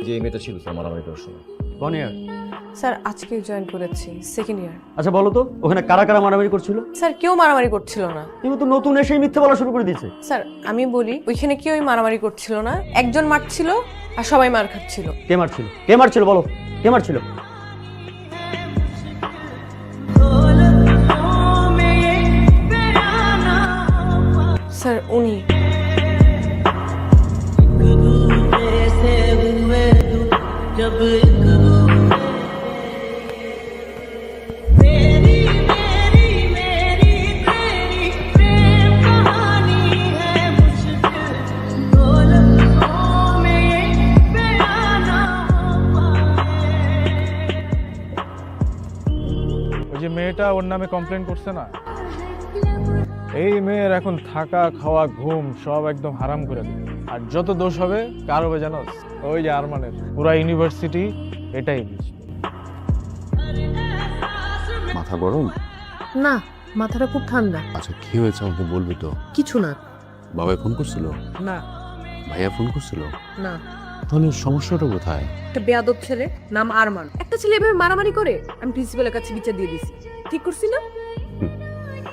যে এই মেয়েটা ছিল স্যার মারামারি করার সময়। কোন ইয়ার? স্যার আজকে জয়েন করেছি, সেকেন্ড ইয়ার। আচ্ছা বলো তো ওখানে কারা কারা মারামারি করছিল? স্যার কেউ মারামারি করছিল না। তুমি তো নতুন এসেই মিথ্যে বলা শুরু করে দিয়েছে। স্যার আমি বলি ওইখানে কেউই মারামারি করছিল না, একজন মারছিল আর সবাই মার খাচ্ছিল। কে মারছিল? কে মারছিল বলো, কে মারছিল? স্যার উনি। ওই যে মেয়েটা ওর নামে কমপ্লেন করছে না, এই মেয়ের এখন থাকা খাওয়া ঘুম সব একদম হারাম করে দিবে। আর যত দোষ হবে কার হবে জানো? ওই যে আরমানের। পুরা ইউনিভার্সিটি এটাই বুঝবে। মাথা গরম? না, মাথাটা খুব ঠান্ডা। আচ্ছা কি হয়েছে আমাকে বলবি তো? কিছু না। বাবাই ফোন করছিল? না। ভাইয়া ফোন করছিল? না। তাহলে সমস্যাটা কোথায়? একটা বেয়াদব ছেলে, নাম আরমান। একটা ছেলে এভাবে মারামারি করে, আমি প্রিন্সিপালের কাছে বিচার দিয়ে দিছি। ঠিক করছি না?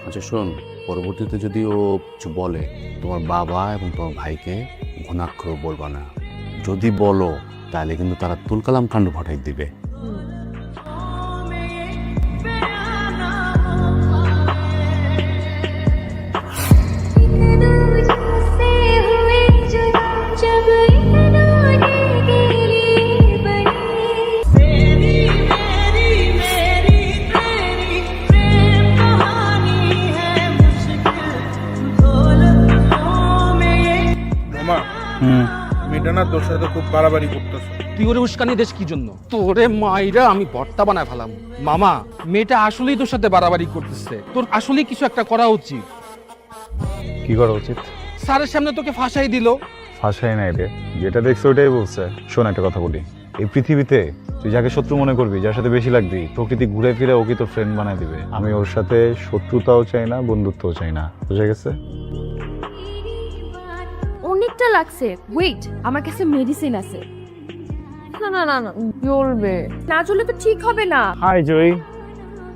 আচ্ছা শোন, পরবর্তীতে যদি ও কিছু বলে, তোমার বাবা এবং তোমার ভাইকে ঘুণাক্ষর বলবা না। যদি বলো তাহলে কিন্তু তারা তুলকালাম কাণ্ড ঘটাই দিবে। মামা মেয়েটা না তোর সাথে খুব বাড়াবাড়ি করতেছে। তুই ওরে উস্কানি দেশ কি জন্য? তোরে মাইরা আমি ভর্তা বানায় ফেলাম। মামা, মেয়েটা আসলেই তোর সাথে বাড়াবাড়ি করতেছে, তোর আসলেই কিছু একটা করা উচিত। কি করা উচিত? স্যারের সামনে তোকে ফাঁসাই দিল। ফাঁসাই নাই রে, যেটা দেখছো ওইটাই বলছে। শোন একটা কথা বলি, এই পৃথিবীতে তুই যাকে শত্রু মনে করবি, যার সাথে বেশি লাগবি, প্রকৃতি ঘুরে ফিরে ওকে তোর ফ্রেন্ড বানায় দিবে। আমি ওর সাথে শত্রুতাও চাই না, বন্ধুত্বও চাই না। বুঝে গেছে? অনেকটা লাগছে। ওয়েট, আমার কাছে মেডিসিন আছে। না না না না, জ্বলবে না চলে তো ঠিক হবে না। হাই জয়ী,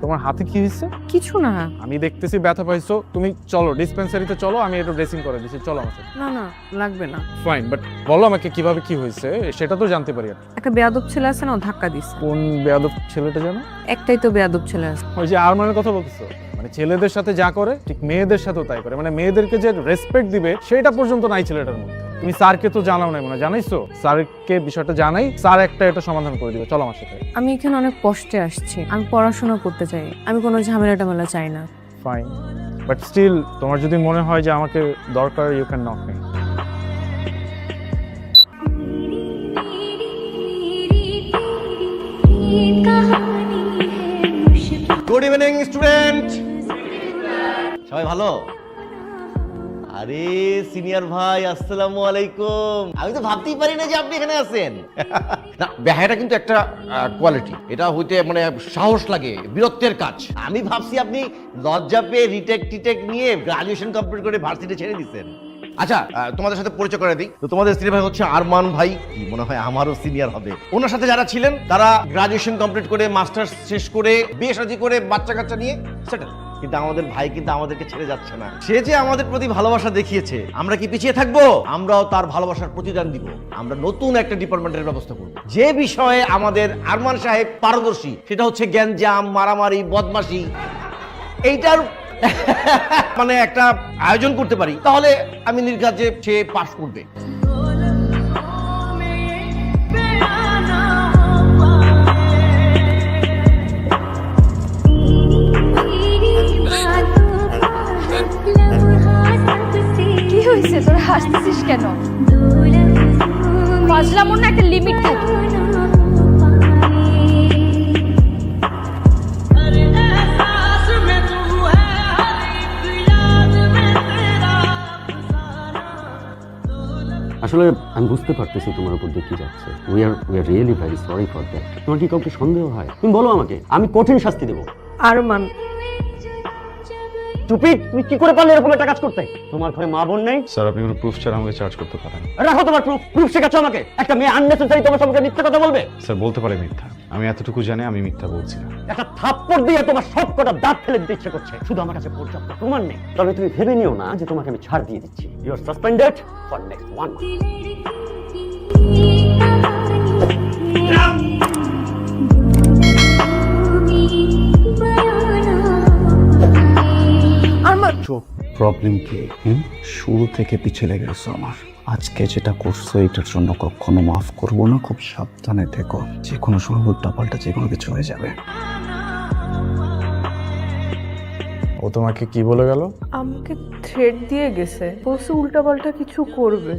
তোমার হাতে কি হয়েছে? কিছু না। আমি দেখতেছি ব্যথা পাইছো, তুমি চলো ডিসপেন্সারিতে চলো, আমি একটু ড্রেসিং করে দিচ্ছি, চলো আমার সাথে। না না লাগবে না। ফাইন, বাট বলো আমাকে কিভাবে কি হয়েছে সেটা তো জানতে পারি। একটা বেয়াদব ছেলে আছে না, ও ধাক্কা দিছে। কোন বেয়াদব ছেলেটা জানো? একটাই তো বেয়াদব ছেলে আছে। ওই যে আরমানের কথা বলতেছো, মানে ছেলেদের সাথে যা করে ঠিক মেয়েদের সাথেও তাই করে। মানে মেয়েদেরকে যে রেসপেক্ট দিবে সেটা পর্যন্ত নাই ছেলেটার মধ্যে। তুমি স্যারকে তো জানাও নাই, মানে জানাইছো? স্যারকে বিষয়টা জানাই, স্যার একটা এটা সমাধান করে দিবে। চলো আমার সাথে। আমি এখানে অনেক কষ্টে আসছি, আমি পড়াশোনা করতে চাই, আমি কোনো ঝামেলা টামেলা চাই না। ফাইন, বাট স্টিল তোমার যদি মনে হয় যে আমাকে দরকার, you can knock me. Good evening student, সবাই ভালো? আরে সিনিয়র ভাই, আসসালামু আলাইকুম। আমি তো ভাবতেই পারি না যে আপনি এখানে আছেন। না, বেহায়াটা কিন্তু একটা কোয়ালিটি, এটা হইতে মানে সাহস লাগে, বীরত্বের কাজ। আমি ভাবছি আপনি লজ্জা পেয়ে রিটেক টিটেক নিয়ে গ্রাজুয়েশন কমপ্লিট করে ভার্সিটি ছেড়ে দিচ্ছেন। আচ্ছা, তোমাদের সাথে পরিচয় করে দিই। তো তোমাদের সিনিয়র ভাই হচ্ছে আরমান ভাই, কি মনে হয় আমারও সিনিয়র হবে। ওনার সাথে যারা ছিলেন তারা গ্রাজুয়েশন কমপ্লিট করে মাস্টার্স শেষ করে বিয়ে শাদী করে বাচ্চা কাচ্চা নিয়ে সেটেল। কিন্তু আমাদের ভাই কিন্তু আমাদেরকে ছেড়ে যাচ্ছে না। সে যে আমাদের প্রতি ভালোবাসা দেখিয়েছে, আমরা কি পিছিয়ে থাকবো? আমরাও তার ভালোবাসার প্রতিদান দিব। আমরা নতুন একটা ডিপার্টমেন্টের ব্যবস্থা করব, যে বিষয়ে আমাদের আরমান সাহেব পারদর্শী, সেটা হচ্ছে গ্যাঞ্জাম, মারামারি, বদমাশি। এইটার মানে একটা আয়োজন করতে পারি, তাহলে আমি নির্ঘাত যে সে পাস করবে। কি হয়েছে, তোরা হাসতেছিস কেন? ফাজলামোর না একটা লিমিট থাকে। আসলে আমি বুঝতে পারতেছি তোমার উপর দিয়ে কি যাচ্ছে। We are really very sorry for that. তোমার কি কাউকে সন্দেহ হয়? তুমি বলো আমাকে, আমি কঠিন শাস্তি দেবো। আরমান, স্টুপিড, তুমি কি করে পারলে এরকম একটা কাজ করতে? তোমার ঘরে মা বোন নেই? স্যার আপনি কোনো প্রুফ ছাড়া আমাকে চার্জ করতে পারেন? রাখো তোমার প্রুফ। প্রুফ শেখাচ্ছ আমাকে? একটা মেয়ে আননেসেসারি তোমার সম্পর্কে মিথ্যা কথা বলবে? স্যার বলতে পারে মিথ্যা, আমি এতটুকু জানি আমি মিথ্যা বলছি না। একটা থাপ্পড় দিয়ে তোমার সব কটা দাঁত ফেলে দিতে ইচ্ছে করছে, শুধু আমার কাছে পর্যাপ্ত প্রমাণ নেই। তবে তুমি ভেবে নিও না যে তোমাকে আমি ছাড় দিয়ে দিচ্ছি। You are suspended for next 1 month. Arman, problem কি? শুরু থেকে পিছিয়ে লেগেছো আমার। আজকে যেটা করছো এটার জন্য কখনো মাফ করবো না। খুব সাবধানে থেকো, যে কোনো সময় উল্টাপাল্টা যে কোনো কিছু হয়ে যাবে। ও তোমাকে কি বলে গেল? আমাকে থ্রেড দিয়ে গেছে, বলছে উল্টাপাল্টা কিছু করবে।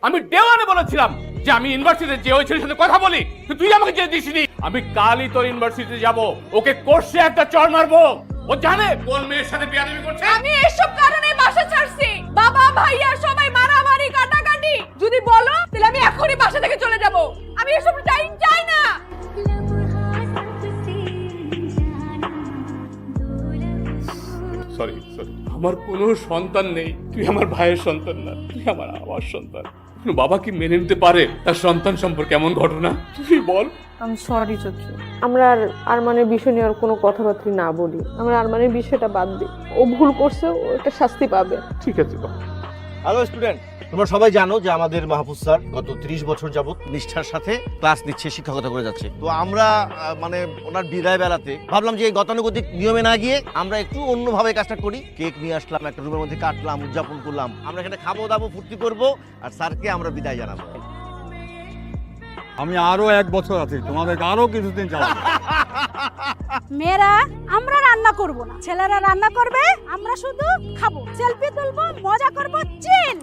আমি দেওয়ানে বলেছিলাম যে আমি ইউনিভার্সিটিতে যে ওই ছেলের সাথে কথা বলি, কিন্তু তুই আমাকে যেতে দিসনি। আমি কালই তোর ইউনিভার্সিটিতে যাব, ওকে কোর্সে একটা চড় মারবো। ও জানে কোন মেয়ের সাথে বিয়াদবি করছে। আমি এসব কারণে বাসা ছাড়ছি। বাবা ভাইয়া সবাই মারামারি কাটাকাটি। যদি বলো তাহলে আমি এখনই বাসা থেকে চলে যাব। আমি এসব টাইম চাই না। সরি আমার কোনো সন্তান নেই। তুই আমার ভাইয়ের সন্তান না, তুই আমার সন্তান। কোনো বাবা কি মেনে নিতে পারে তার সন্তান সম্পর্কে এমন ঘটনা? তুই বল। আমি সরি চাচু, আমরা আর আরমানের বিষয় নিয়ে আর কোনো কথাবার্তা না বলি। আমরা আরমানের বিষয়টা বাদ দিই। ও ভুল করছে, ও একটা শাস্তি পাবে। ঠিক আছে। হ্যালো স্টুডেন্ট, তোমরা সবাই জানো যে আমাদের মাহফুজ স্যার গত 30 বছর যাবত নিষ্ঠার সাথে ক্লাস নিচ্ছে, শিক্ষকতা করে যাচ্ছে। তো আমরা মানে ওনার বিদায় বেলাতে ভাবলাম যে এই গতানুগতিক নিয়মে না গিয়ে আমরা একটু অন্যভাবে কাজটা করি। কেক নিয়ে আসলাম, একটা রুমের মধ্যে কাটলাম, উদযাপন করলাম। আমরা এখানে খাবো দাবো, ফুর্তি করবো, আর স্যারকে আমরা বিদায় জানাবো। আমি আরো 1 বছর আছি, তোমাদের আরো কিছুদিন যাবো। মেয়েরা আমরা রান্না করব না, ছেলেরা রান্না করবে, আমরা শুধু খাবো, সেলফি তুলবো, মজা করবো, চিল।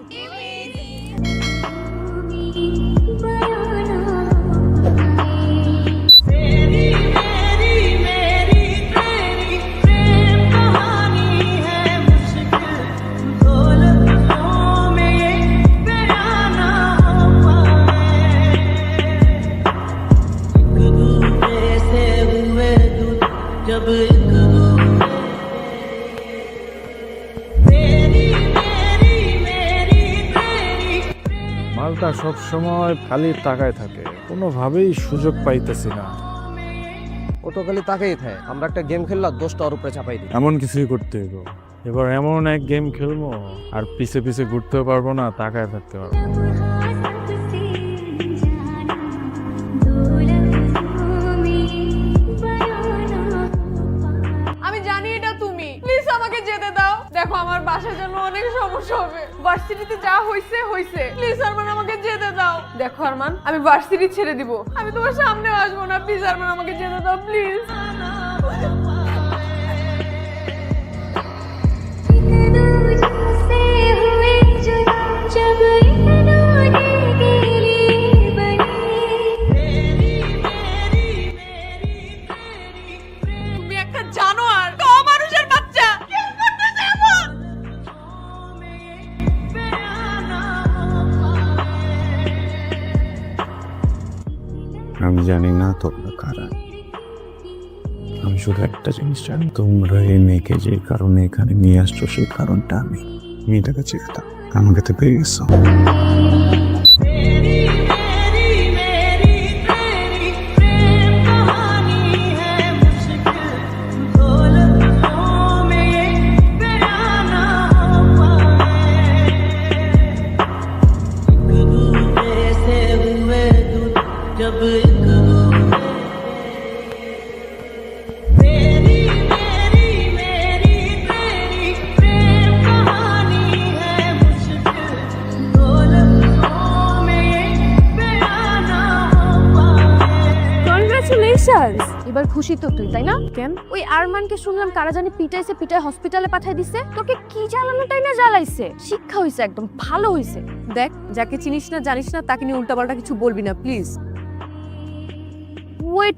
মালটা সব সময় খালি তাকায় থাকে, কোনোভাবেই সুযোগ পাইতেছি না। ও তো খালি তাকেই থাকে। আমরা একটা গেম খেললাম, 10টা ওর উপরে চাপাই দিই। এমন কিছুই করতে হইব। এবার এমন এক গেম খেলবো আর পিছে পিছে ঘুরতেও পারবো না, তাকায় থাকতে পারবো। আমি জানি এটা তুমি। প্লিজ আমাকে যেতে দাও। দেখো আমার বাসার জন্য অনেক সমস্যা হবে। ভার্সিটিতে যা হইছে হইছে। প্লিজ আরমান আমাকে যেতে দাও। দেখো আরমান, আমি ভার্সিটি ছেড়ে দিব। আমি তোমার সামনে আসবো না। প্লিজ আরমান আমাকে যেতে দাও, প্লিজ। তুমি একটা জানোয়ার, মানুষের বাচ্চা। কি করতেছ এমন? আমি জানি না তোমরা কারা, আমি শুধু একটা জিনিস জানি, তোমরা এই মেয়েকে যে কারণে এখানে নিয়ে আসছো সেই কারণটা আমি মেয়েটাকে চিনতাম। আমাকে তো পেয়ে গেছো। কংগ্রাচুলেশনস। এবার খুশি তো তুই, তাই না? কেন? ওই আরমানকে শুনলাম কারা জানি পিটাইছে, পিটায় হসপিটালে পাঠাই দিছে। তোকে কি জ্বালানোটাই না জ্বালাইছে। শিক্ষা হইছে, একদম ভালো হইছে। দেখ, যাকে চিনিস না জানিস না তাকে নিয়ে উল্টাপাল্টা কিছু বলবি না প্লিজ। ওয়েট।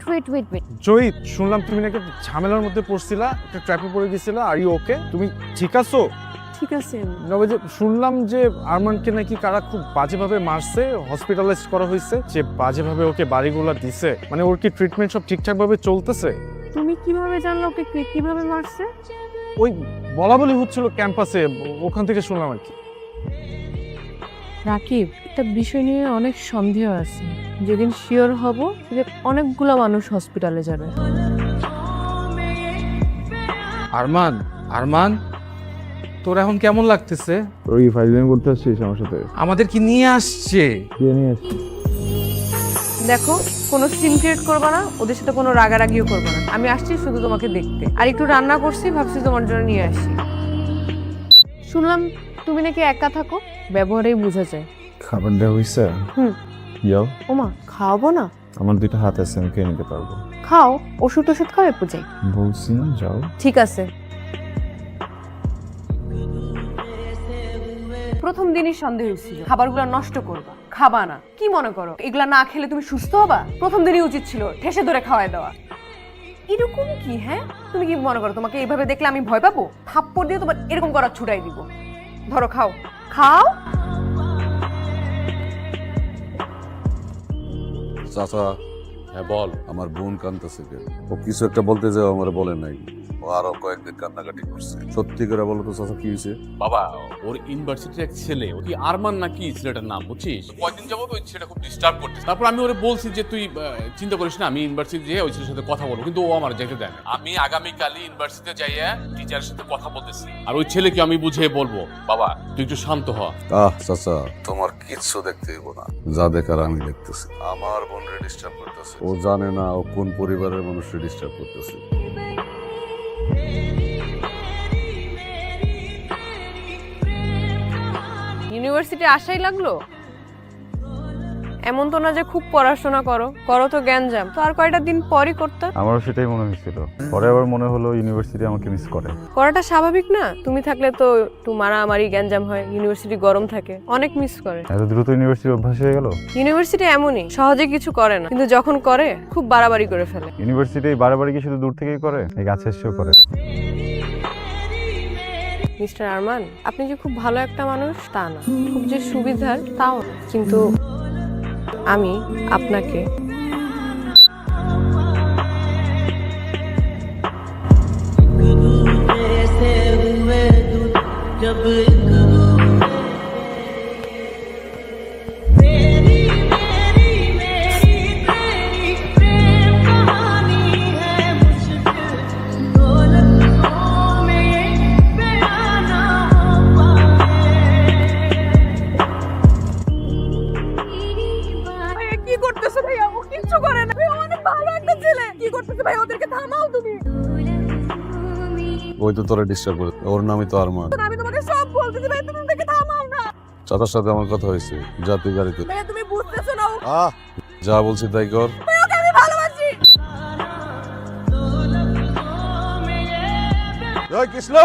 জয়ী, শুনলাম তুমি নাকি ঝামেলার মধ্যে পড়ছিলা, একটা ট্র্যাপে পড়ে গেছিলা। Are you okay? তুমি ঠিক আছো? ঠিক আছে। তবে যে শুনলাম যে আরমানকে নাকি কারা খুব বাজেভাবে মারছে, হসপিটালাইজড করা হয়েছে, যে বাজেভাবে ওকে বাড়িগুলা দিছে। মানে ওর কি ট্রিটমেন্ট সব ঠিকঠাক ভাবে চলতেছে? তুমি কিভাবে জানলো ওকে কিভাবে মারছে? ওই বলা বলি হচ্ছিল ক্যাম্পাসে, ওখান থেকে শুনলাম আর কি। রাকিব, একটা বিষয় নিয়ে অনেক সন্দেহ আছে। যেদিন শিওর হব যে অনেকগুলো মানুষ হসপিটালে যাবে। আরমান, আরমান, তোর এখন কেমন লাগতেছে? তোর কি ফাইজলামি করতে আসছিস আমার সাথে? আমাদের কি নিয়ে আসছে? কে নিয়ে আসছিস? দেখো, কোনো সিন ক্রিয়েট করবে না, ওদের সাথে কোনো রাগারাগিও করবে না। আমি আসছি শুধু তোমাকে দেখতে, আর একটু রান্না করছি, ভাবছি তোমার জন্য নিয়ে আসি। শুনলাম তুমি নাকি একা থাকো, ব্যবহারেই বোঝা যায়। খাবার দেওয়া হয়েছে? যাও। ওমা, খাওয়াবো না? আমার 2টা হাত আছে, আমি খেয়ে নিতে পারবো। খাও, ওষুধ খাওয়াই পূজাই। বলছি না, যাও। ঠিক আছে। প্রথম দিনই সন্দেহ হয়েছিল খাবারগুলো নষ্ট করবা, খাবা না। কি মনে করো এগুলা না খেলে তুমি সুস্থ হবা? প্রথম দিনই উচিত ছিল ঠেসে ধরে খাওয়াই দেওয়া। এরকম কি? হ্যাঁ, তুমি কি মনে করো তোমাকে এইভাবে দেখলে আমি ভয় পাবো? থাপ্পড় দিয়ে তোমার এরকম করা ছুটাই দিব। ধরো, খাও খাও। চাচা, হ্যাঁ বল। আমার বোন কাঁদতেছে কেন? ও কিছু একটা বলতে যাও, আমার বলে নাই। ও আরো কয়েকদিন কান্নাকাটি করছে। সত্যি করে বলো তো চাচা, কি হয়েছে? বাবা, ওর ইউনিভার্সিটির এক ছেলে, ও কি আরমান নাকি ছেলেটার নাম, বুঝছিস? কয়েকদিন যাবত ওই ছেলেটা খুব ডিস্টার্ব করতেছে। তারপর আমি ওরে বলছি যে তুই চিন্তা করিস না, আমি ইউনিভার্সিটি যেয়ে ওই ছেলের সাথে কথা বলবো, কিন্তু ও আমার যেতে দেয় না। আমি আগামীকালই ইউনিভার্সিটিতে যাইয়া টিচারের সাথে কথা বলতেছি, আর ওই ছেলেকে আমি বুঝিয়ে বলবো। বাবা, তুই একটু শান্ত হ। চাচা, তোমার কিচ্ছু দেখতে হইব না, যা দেখার আমি দেখতেছি। আমার বোনরে ডিস্টার্ব করতেছে, ও জানে না ও কোন পরিবারের মানুষকে ডিস্টার্ব করতেছে। ইউনিভার্সিটি আসাই লাগলো? এমন তো না যে খুব পড়াশোনা করো তো জ্ঞানজাম, তো আর কয়টা দিন পরই করতে। আমারও সেটাই মনে হয়েছিল, পরে আবার মনে হলো ইউনিভার্সিটি আমাকে মিস করে। করাটা স্বাভাবিক না? তুমি থাকলে তো একটু মারামারি জ্ঞানজাম হয়, ইউনিভার্সিটি গরম থাকে, অনেক মিস করে। এত দ্রুত ইউনিভার্সিটির অভ্যাস হয়ে গেল? ইউনিভার্সিটি এমনই, সহজে কিছু করে না, কিন্তু যখন করে খুব বাড়াবাড়ি করে ফেলে। ইউনিভার্সিটি বাড়াবাড়ি কি শুধু দূর থেকেই করে, এই কাছে এসেও করে? মিস্টার আরমান, আপনি যে খুব ভালো একটা মানুষ তা না, খুব যে সুবিধার তাও না, কিন্তু আমি আপনাকে কি করতেছো ভাইয়া? ও কিচ্ছু করে না, ও অনেক ভালো একটা ছেলে। কি করতেছো ভাই? ওদেরকে থামাও তুমি। ওই তো তোরা ডিস্টার্ব করে, ওর নামই তো আরমান। আমি তোমাকে সব বলতেছি ভাই, তুমি ওদেরকে থামাও না। চাচার সাথে আমার কথা হয়েছে, যা তুই গাড়িতে। ভাইয়া তুমি বুঝতেছো না, যা বলছি তাই কর। ওকে আমি ভালোবাসি। কৃষ্ণ